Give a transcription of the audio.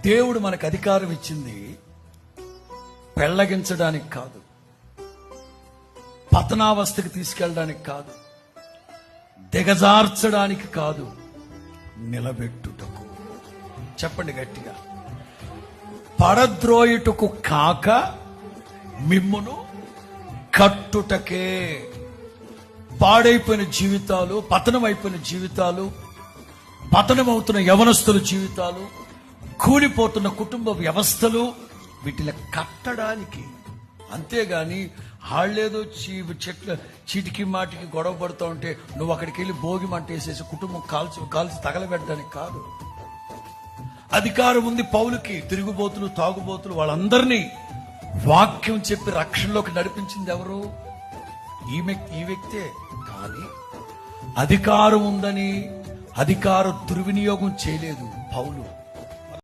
దేవుడు మనకు అధికారం ఇచ్చింది పెళ్లగించడానికి కాదు, పతనావస్థకి తీసుకెళ్ళడానికి కాదు, దిగజార్చడానికి కాదు, నిలబెట్టుటకు. చెప్పండి గట్టిగా. పడద్రోయుటకు కాక మిమ్మును కట్టుటకే. పాడైపోయిన జీవితాలు, పతనమైపోయిన జీవితాలు, పతనమవుతున్న యవనస్తుల జీవితాలు, కూలిపోతున్న కుటుంబ వ్యవస్థలు, వీటిని కట్టడానికి. అంతేగాని వాళ్ళేదో చీటికి మాటికి గొడవ పడుతూ ఉంటే నువ్వు అక్కడికి వెళ్ళి భోగి మంట వేసేసి కుటుంబం కాల్చి తగలబెట్టడానికి కాదు. అధికారం ఉంది పౌలుకి. తిరుగుబోతులు, తాగుబోతులు వాళ్ళందరినీ వాక్యం చెప్పి రక్షణలోకి నడిపించింది ఎవరు? ఈ వ్యక్తే. కానీ అధికారం ఉందని అధికార దుర్వినియోగం చేయలేదు పౌలు.